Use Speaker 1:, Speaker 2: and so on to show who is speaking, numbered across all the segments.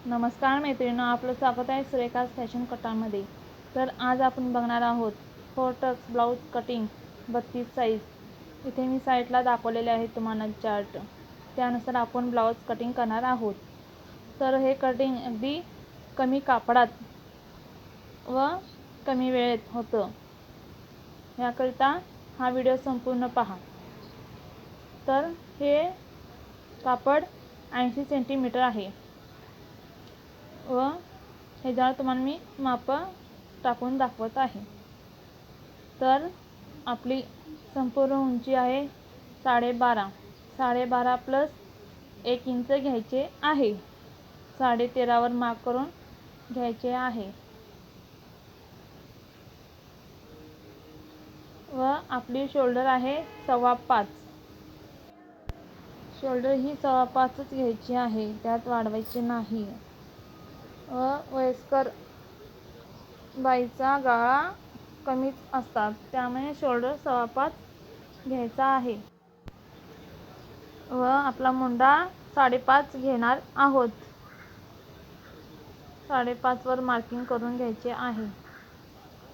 Speaker 1: नमस्कार मैत्रिणींनो, आपलं स्वागत आहे सुरेखाज फॅशन कटामध्ये. तर आज आपण बघणार आहोत 4 टक्स ब्लाऊज कटिंग 32 साईज. इथे मी साईडला दाखवलेले आहे तुम्हाला चार्ट, त्यानुसार आपण ब्लाऊज कटिंग करणार आहोत. तर हे कटिंग अगदी कमी कापडात व कमी वेळेत होतं, याकरिता हा व्हिडिओ संपूर्ण पहा. तर हे कापड 80 सेंटीमीटर आहे व ह्याच्यावर तुम्हाला मी माप टाकून दाखवत आहे. तर आपली संपूर्ण उंची आहे 12.5. 12.5 प्लस 1 इंच घ्यायचे आहे. 13.5 मार्क करून घ्यायचे आहे व आपली शोल्डर आहे 5.25. शोल्डर ही 5.25च घ्यायची आहे, त्यात वाढवायचे नाही. व वयस्कर बाईचा गळा कमीच असतात, त्यामुळे शोल्डर 5.25 घ्यायचा आहे. व आपला मुंडा 5.5 घेणार आहोत. 5.5 वर मार्किंग करून घ्यायचे आहे.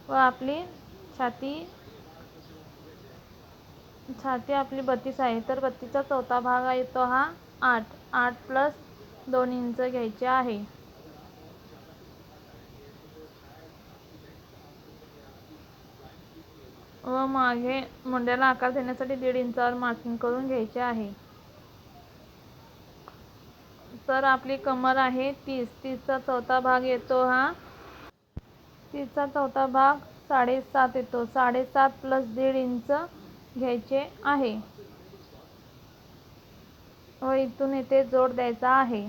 Speaker 1: व आपली छाती आपली 32 आहे, तर 32चा चौथा भाग येतो हा 8 प्लस 2 इंच घ्यायचे आहे. व मागे मुंड्याला आकार देण्यासाठी 1.5 इंचावर मार्किंग करून घ्यायचे आहे. तर आपली कमर आहे 30चा चौथा भाग येतो हा 30चा चौथा भाग 7.5 येतो. 7.5 प्लस 1.5 इंच घ्यायचे आहे व इथून इथे जोड द्यायचा आहे.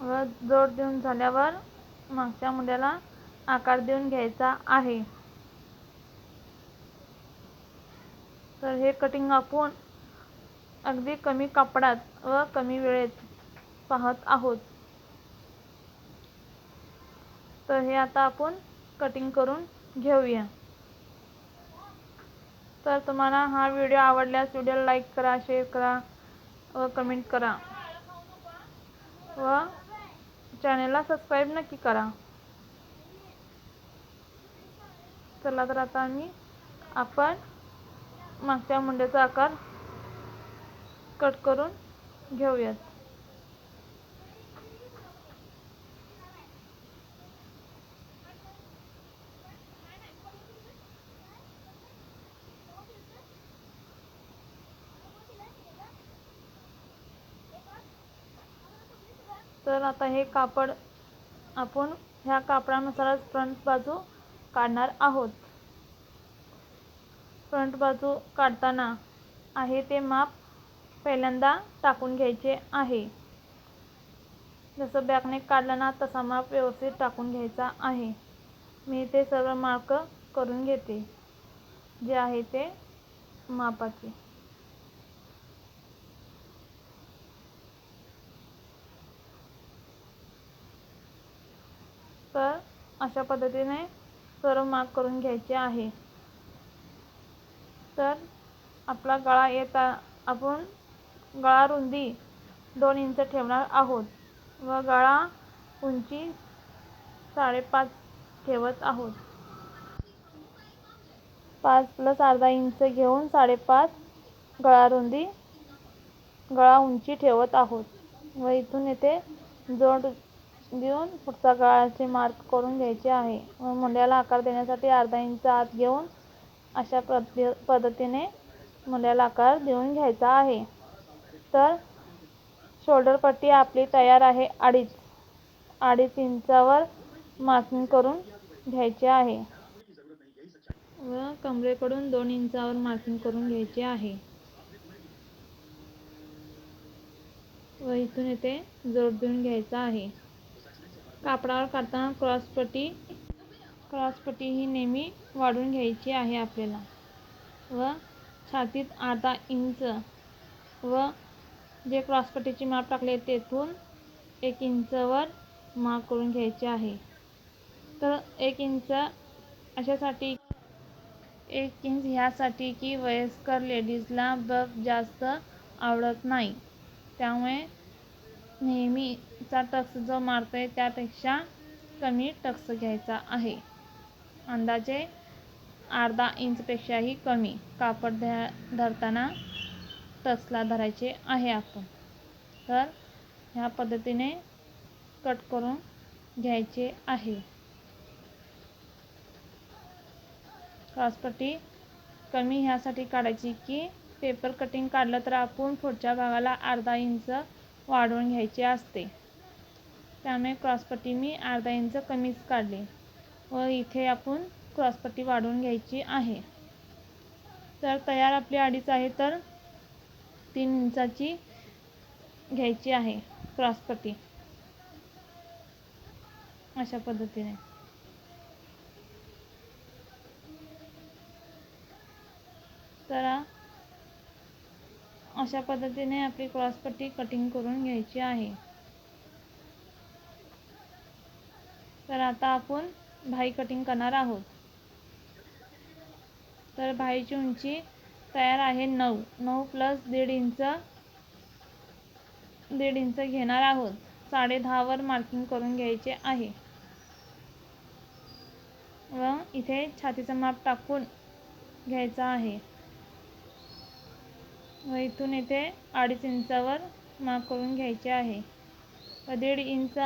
Speaker 1: व जोड देऊन झाल्यावर मागच्या मुंड्याला आकार देऊन घ्यायचा आहे. तर हे कटिंग आपण अगदी कमी कापडात व कमी वेळेत पाहत आहोत. तर हे आता आपण कटिंग करून घेऊया. तर तुम्हाला हा व्हिडिओ आवडल्यास व्हिडिओला लाईक करा, शेअर करा व कमेंट करा व चॅनलला सबस्क्राईब नक्की करा. चला तर आता आपण मागच्या मुंड्याचा आकार कट करून घेऊयात. तर आता हे कापड आपण ह्या कापडानुसारच फ्रंट बाजू काढणार आहोत. फ्रंट बाजू काढताना आहे ते माप पहिल्यांदा टाकून घ्यायचे आहे. जसं बॅकने काढलं ना, तसा माप व्यवस्थित टाकून घ्यायचा आहे. मी ते सर्व मार्क करून घेते जे आहे ते मापाचे. तर अशा पद्धतीने सर्व मार्क करून घ्यायचे आहे. तर आपला गळा आपण गळा रुंदी 2 इंच ठेवणार आहोत व गळा उंची 5.5 ठेवत आहोत. 5 प्लस अर्धा इंच घेऊन 5.5 गळा उंची ठेवत आहोत व इथून येथे जोड देऊन पुढचा गळाचे मार्क करून घ्यायचे आहे व मुंड्याला आकार देण्यासाठी अर्धा इंच आत घेऊन अशा पद्धतीने मुंड्याला आकार देऊन घ्यायचा आहे. तर शोल्डर पट्टी आपली तयार आहे. 2.5 इंचावर मार्किंग करून घ्यायचे आहे व कमरेकडून 2 इंचावर मार्किंग करून घ्यायचे आहे व इथून येथे जोड देऊन घ्यायचा आहे. कापडावर काढताना क्रॉसपट्टी ही नेहमी वाढवून घ्यायची आहे आपल्याला व छातीत अर्धा इंच व जे क्रॉसपट्टीची माप टाकले तेथून 1 इंचवर मार्क करून घ्यायचे आहे. तर 1 इंच अशासाठी 1 इंच ह्यासाठी की वयस्कर लेडीजला बफ जास्त आवडत नाही, त्यामुळे नेहमीचा टक्स जो मारतोय त्यापेक्षा कमी टक्स घ्यायचा आहे. अंदाजे अर्धा इंचपेक्षाही कमी कापड धरताना टक्सला धरायचे आहे आपण. तर ह्या पद्धतीने कट करून घ्यायचे आहे. क्रॉसपट्टी कमी ह्यासाठी काढायची की पेपर कटिंग काढलं तर आपण पुढच्या भागाला अर्धा इंच वाढवून घ्यायचे असते. त्यामुळे क्रॉसपट्टी मी अर्धा इंच कमीच काढली व इथे आपण क्रॉसपट्टी वाढवून घ्यायची आहे. तर तयार आपली अडीच आहे तर 3 इंचाची घ्यायची आहे क्रॉसपट्टी. अशा पद्धतीने तर अशा पद्धतीने आपली क्रॉसपट्टी कटिंग करून घ्यायची आहे. तर आता आपण भाई कटिंग करणार आहोत. तर भाईची उंची तयार आहे 9 प्लस 1.5 इंच घेणार आहोत. 10.5 वर मार्किंग करून घ्यायचे आहे व इथे छातीचं माप टाकून घ्यायचं आहे व इथून इथे 2.5 इंचावर मार्क करून घ्यायचे आहे व 1.5 इंच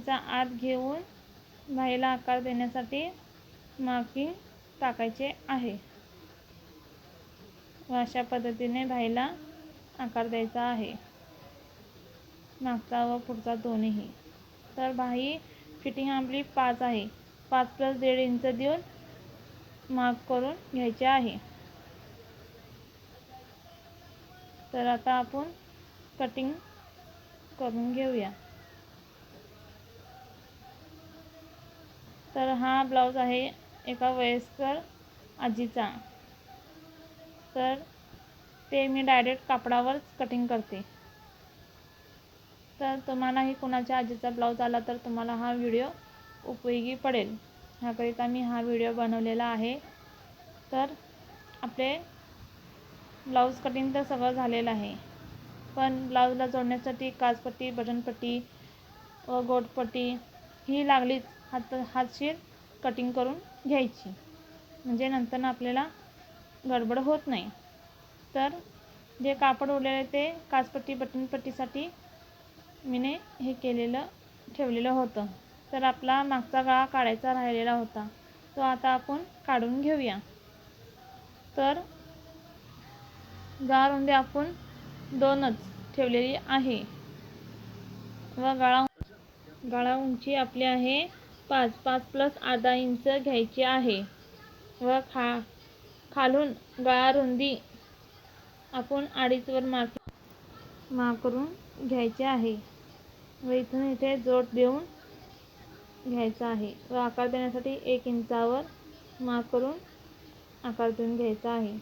Speaker 1: आत घेऊन भाईला आकार देण्यासाठी मार्किंग टाकायचे आहे व अशा पद्धतीने भाईला आकार द्यायचा आहे, मागचा व पुढचा दोन्ही. तर भाई फिटिंग आपली 5 आहे. 5 प्लस 1.5 इंच देऊन मार्क करून घ्यायचे आहे. तर आता आपण कटिंग करून घेऊया. तर हा ब्लाऊज आहे एका वयस्कर आजीचा. तर ते मी डायरेक्ट कापडावरच कटिंग करते. तर तुम्हालाही कोणाच्या आजीचा ब्लाऊज आला तर तुम्हाला हा व्हिडिओ उपयोगी पडेल ह्याकरिता मी हा व्हिडिओ बनवलेला आहे. तर आपले ब्लाऊज कटिंग तर सगळं झालेलं आहे, पण ब्लाऊजला जोडण्यासाठी काजपट्टी, बटनपट्टी व गोटपट्टी ही लागलीच. हातशीर कटिंग करून घ्यायची म्हणजे नंतर आपल्याला गडबड होत नाही. तर जे कापड उरलेले ते काजपट्टी, बटनपट्टीसाठी मीने हे ठेवलेलं होतं. तर आपला मागचा गळा काढायचा राहिलेला होता, तो आता आपण काढून घेऊया. तर गळारुंदी आपण 2च ठेवलेली आहे व गळा उंची आपली आहे 5 प्लस अर्धा इंच घ्यायची आहे व खालून गळारुंदी आपण 2.5 वर मार्क करून घ्यायचे आहे व इथून इथे जोड देऊन घ्यायचा आहे व आकार देण्यासाठी 1 इंचावर मार्क करून आकार देऊन घ्यायचा आहे.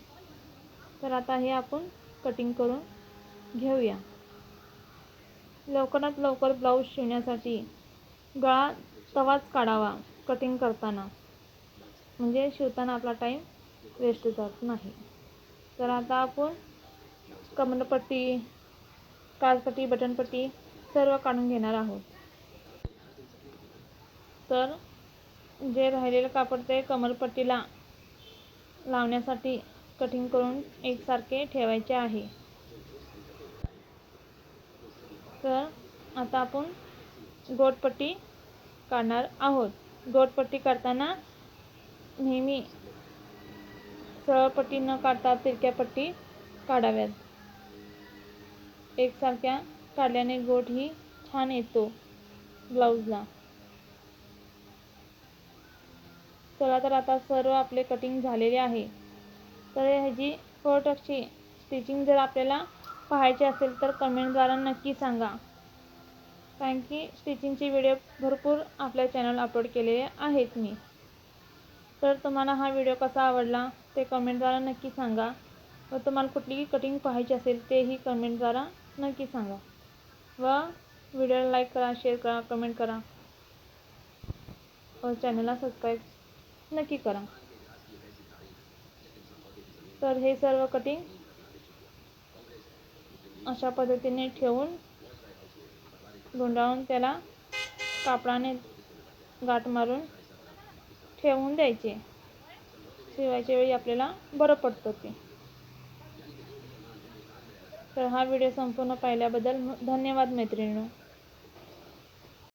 Speaker 1: तर आता हे आपण कटिंग करून घेऊया. लवकरात लवकर ब्लाऊज शिवण्यासाठी गळा तवाच काढावा कटिंग करताना, म्हणजे शिवताना आपला टाईम वेस्ट जात नाही. तर आता आपण कमरपट्टी, काजपट्टी, बटनपट्टी सर्व काढून घेणार आहोत. तर जे राहिलेलं कापड ते कमरपट्टीला लावण्यासाठी कटिंग करून एकसारखे ठेवायचे आहे. तर आता आपण गोटपट्टी काढणार आहोत. गोटपट्टी काढताना नेहमी सरळ पट्टी न काढता तिरक्या पट्टी काढाव्यात. एकसारख्या काढल्याने गोट ही छान येतो ब्लाऊजला. चला तर आता सर्व आपले कटिंग झालेले आहे. तर ह्याची फोटोची स्टिचिंग जर आपल्याला पाहायची असेल तर कमेंटद्वारा नक्की सांगा, कारण की स्टिचिंगचे व्हिडिओ भरपूर आपल्या चॅनल अपलोड केलेले आहेत मी. तर तुम्हाला हा व्हिडिओ कसा आवडला ते कमेंटद्वारा नक्की सांगा व तुम्हाला कुठलीही कटिंग पाहायची असेल तेही कमेंटद्वारा नक्की सांगा व व्हिडिओला लाईक करा, शेअर करा, कमेंट करा. चॅनलला सबस्क्राईब नक्की करा. तर हे सर्व कटिंग अशा पद्धतीने ठेवून गुंडाळून त्याला कापडाने गाठ मारून ठेवून द्यायचे. शिवायच्या वेळी आपल्याला बरं पडतं ते. तर हा व्हिडिओ संपूर्ण पाहिल्याबद्दल धन्यवाद मैत्रिणींनो.